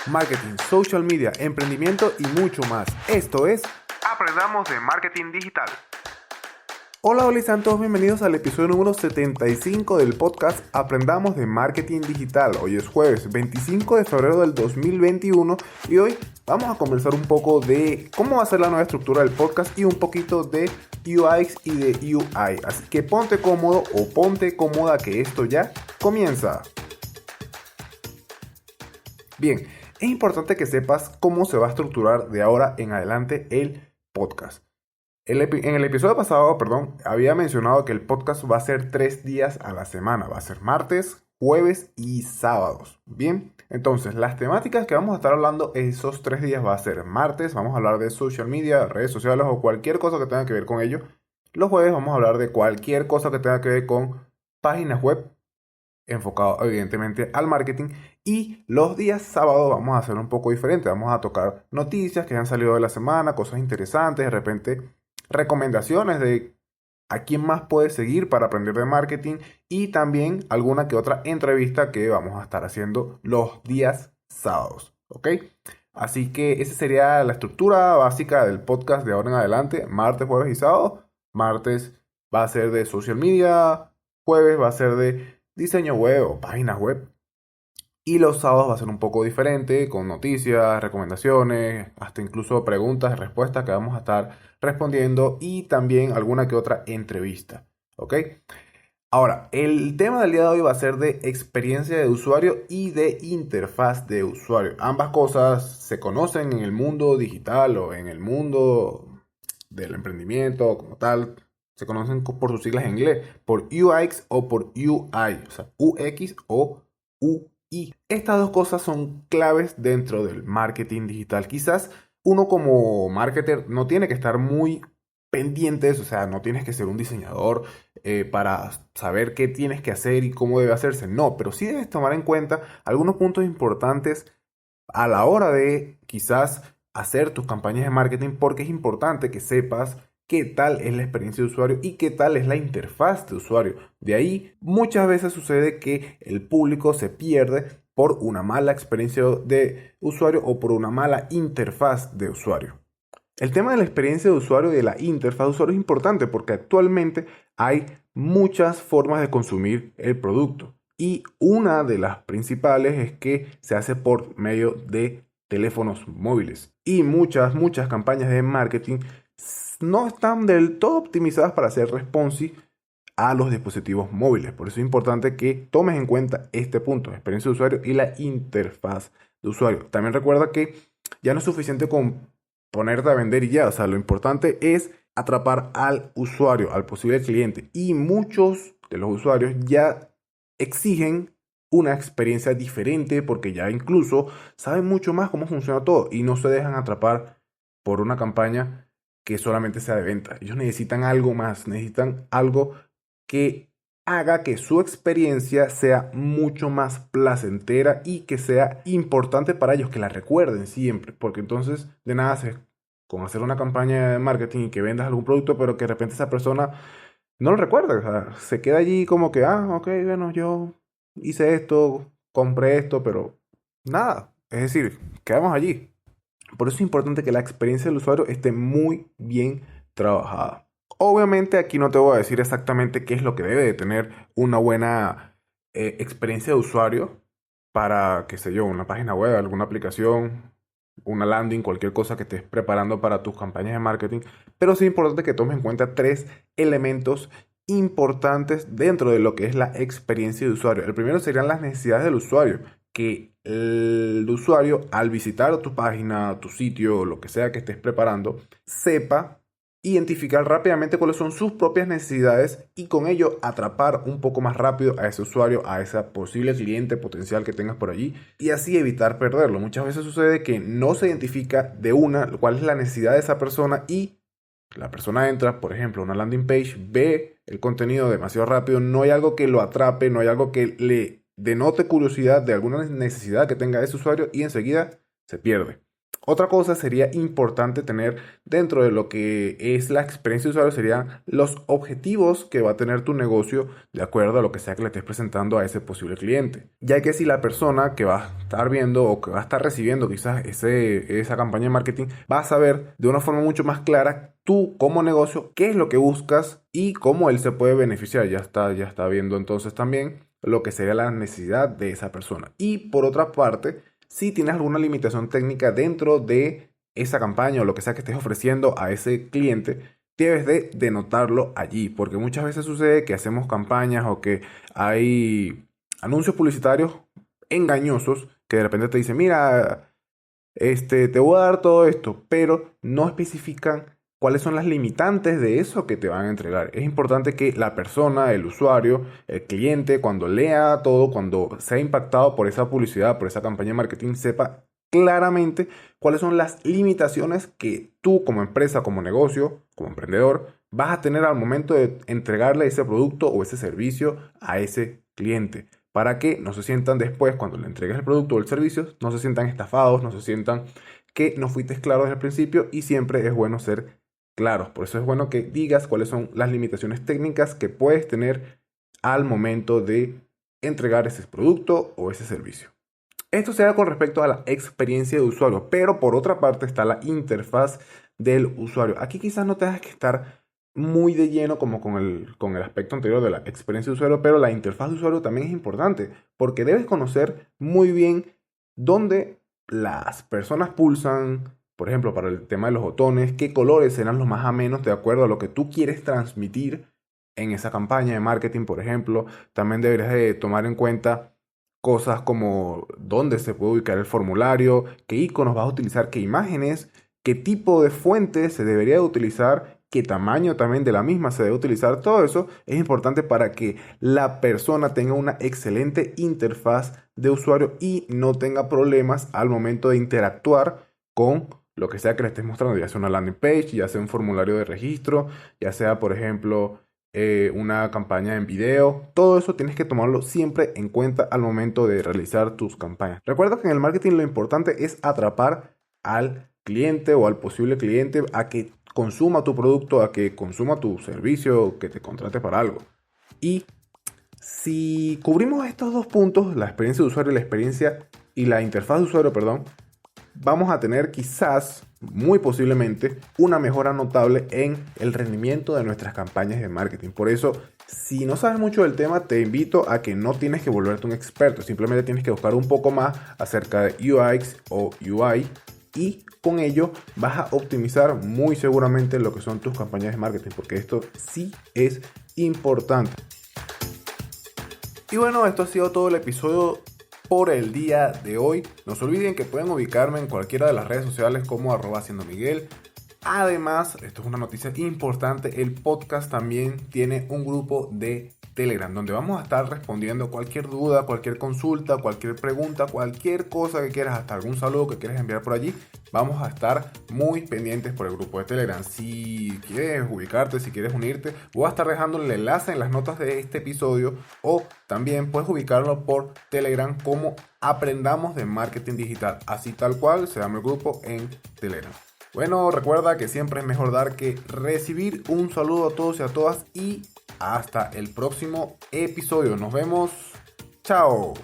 marketing, social media, emprendimiento y mucho más. Esto es Aprendamos de Marketing Digital. Hola, sean todos bienvenidos al episodio número 75 del podcast Aprendamos de Marketing Digital. Hoy es jueves 25 de febrero del 2021 y hoy vamos a conversar un poco de cómo va a ser la nueva estructura del podcast y un poquito de UX y de UI. Así que ponte cómodo o ponte cómoda que esto ya comienza. Bien, es importante que sepas cómo se va a estructurar de ahora en adelante el podcast. En el episodio pasado, había mencionado que el podcast va a ser 3 días a la semana. Va a ser martes, jueves y sábados. Bien, entonces las temáticas que vamos a estar hablando esos 3 días va a ser martes, vamos a hablar de social media, redes sociales o cualquier cosa que tenga que ver con ello. Los jueves vamos a hablar de cualquier cosa que tenga que ver con páginas web, enfocado evidentemente al marketing. Y los días sábados vamos a hacer un poco diferente. Vamos a tocar noticias que han salido de la semana, cosas interesantes, de repente recomendaciones de a quién más puedes seguir para aprender de marketing y también alguna que otra entrevista que vamos a estar haciendo los días sábados, ¿ok? Así que esa sería la estructura básica del podcast de ahora en adelante, martes, jueves y sábado. Martes va a ser de social media, jueves va a ser de diseño web o páginas web. Y los sábados va a ser un poco diferente, con noticias, recomendaciones, hasta incluso preguntas y respuestas que vamos a estar respondiendo y también alguna que otra entrevista, ¿ok? Ahora, el tema del día de hoy va a ser de experiencia de usuario y de interfaz de usuario. Ambas cosas se conocen en el mundo digital o en el mundo del emprendimiento como tal. Se conocen por sus siglas en inglés, por UX o por UI, o sea, UX o UI. Estas dos cosas son claves dentro del marketing digital. Quizás uno como marketer no tiene que estar muy pendiente de eso, o sea, no tienes que ser un diseñador para saber qué tienes que hacer y cómo debe hacerse. No, pero sí debes tomar en cuenta algunos puntos importantes a la hora de quizás hacer tus campañas de marketing, porque es importante que sepas qué tal es la experiencia de usuario y qué tal es la interfaz de usuario. De ahí muchas veces sucede que el público se pierde por una mala experiencia de usuario o por una mala interfaz de usuario. El tema de la experiencia de usuario y de la interfaz de usuario es importante porque actualmente hay muchas formas de consumir el producto. Y una de las principales es que se hace por medio de teléfonos móviles. Y muchas campañas de marketing no están del todo optimizadas para hacer responsive a los dispositivos móviles. Por eso es importante que tomes en cuenta este punto, la experiencia de usuario y la interfaz de usuario. También recuerda que ya no es suficiente con ponerte a vender y ya. O sea, lo importante es atrapar al usuario, al posible cliente. Y muchos de los usuarios ya exigen una experiencia diferente porque ya incluso saben mucho más cómo funciona todo y no se dejan atrapar por una campaña que solamente sea de venta. Ellos necesitan algo más, necesitan algo que haga que su experiencia sea mucho más placentera y que sea importante para ellos, que la recuerden siempre, porque entonces de nada hace con hacer una campaña de marketing y que vendas algún producto, pero que de repente esa persona no lo recuerda, o sea, se queda allí como que, ok, bueno, yo hice esto, compré esto, pero nada, es decir, quedamos allí. Por eso es importante que la experiencia del usuario esté muy bien trabajada. Obviamente aquí no te voy a decir exactamente qué es lo que debe de tener una buena experiencia de usuario para, qué sé yo, una página web, alguna aplicación, una landing, cualquier cosa que estés preparando para tus campañas de marketing. Pero sí es importante que tomes en cuenta 3 elementos importantes dentro de lo que es la experiencia de usuario. El primero serían las necesidades del usuario, que el usuario al visitar tu página, tu sitio, lo que sea que estés preparando, sepa identificar rápidamente cuáles son sus propias necesidades y con ello atrapar un poco más rápido a ese usuario, a ese posible cliente potencial que tengas por allí y así evitar perderlo. Muchas veces sucede que no se identifica de una cuál es la necesidad de esa persona y la persona entra, por ejemplo, a una landing page, ve el contenido demasiado rápido, no hay algo que lo atrape, no hay algo que le denote curiosidad de alguna necesidad que tenga ese usuario y enseguida se pierde. Otra cosa sería importante tener dentro de lo que es la experiencia de usuario serían los objetivos que va a tener tu negocio de acuerdo a lo que sea que le estés presentando a ese posible cliente. Ya que si la persona que va a estar viendo o que va a estar recibiendo quizás esa campaña de marketing va a saber de una forma mucho más clara tú como negocio qué es lo que buscas y cómo él se puede beneficiar. Ya está viendo entonces también lo que sería la necesidad de esa persona. Y por otra parte, si tienes alguna limitación técnica dentro de esa campaña o lo que sea que estés ofreciendo a ese cliente, debes de denotarlo allí, porque muchas veces sucede que hacemos campañas o que hay anuncios publicitarios engañosos que de repente te dicen, mira, te voy a dar todo esto, pero no especifican cuáles son las limitantes de eso que te van a entregar. Es importante que la persona, el usuario, el cliente, cuando lea todo, cuando sea impactado por esa publicidad, por esa campaña de marketing, sepa claramente cuáles son las limitaciones que tú como empresa, como negocio, como emprendedor, vas a tener al momento de entregarle ese producto o ese servicio a ese cliente para que no se sientan después, cuando le entregues el producto o el servicio, no se sientan estafados, no se sientan que no fuiste claro desde el principio y siempre es bueno ser claros. Por eso es bueno que digas cuáles son las limitaciones técnicas que puedes tener al momento de entregar ese producto o ese servicio. Esto será con respecto a la experiencia de usuario, pero por otra parte está la interfaz del usuario. Aquí quizás no tengas que estar muy de lleno como con el aspecto anterior de la experiencia de usuario, pero la interfaz de usuario también es importante porque debes conocer muy bien dónde las personas pulsan, por ejemplo, para el tema de los botones, qué colores serán los más amenos de acuerdo a lo que tú quieres transmitir en esa campaña de marketing, por ejemplo. También deberías de tomar en cuenta cosas como dónde se puede ubicar el formulario, qué iconos vas a utilizar, qué imágenes, qué tipo de fuente se debería de utilizar, qué tamaño también de la misma se debe utilizar. Todo eso es importante para que la persona tenga una excelente interfaz de usuario y no tenga problemas al momento de interactuar con lo que sea que le estés mostrando, ya sea una landing page, ya sea un formulario de registro, ya sea, por ejemplo, una campaña en video. Todo eso tienes que tomarlo siempre en cuenta al momento de realizar tus campañas. Recuerda que en el marketing lo importante es atrapar al cliente o al posible cliente a que consuma tu producto, a que consuma tu servicio, que te contrate para algo. Y si cubrimos estos dos puntos, la experiencia de usuario y la interfaz de usuario, perdón, vamos a tener quizás, muy posiblemente, una mejora notable en el rendimiento de nuestras campañas de marketing. Por eso, si no sabes mucho del tema, te invito a que no tienes que volverte un experto, simplemente tienes que buscar un poco más acerca de UX o UI y con ello vas a optimizar muy seguramente lo que son tus campañas de marketing, porque esto sí es importante. Y bueno, esto ha sido todo el episodio por el día de hoy. No se olviden que pueden ubicarme en cualquiera de las redes sociales como @siendomiguel. Además, esto es una noticia importante, el podcast también tiene un grupo de Telegram donde vamos a estar respondiendo cualquier duda, cualquier consulta, cualquier pregunta, cualquier cosa que quieras, hasta algún saludo que quieras enviar por allí. Vamos a estar muy pendientes por el grupo de Telegram. Si quieres ubicarte, si quieres unirte, voy a estar dejando el enlace en las notas de este episodio o también puedes ubicarlo por Telegram como Aprendamos de Marketing Digital. Así tal cual se llama el grupo en Telegram. Bueno, recuerda que siempre es mejor dar que recibir. Un saludo a todos y a todas y hasta el próximo episodio. Nos vemos. Chao.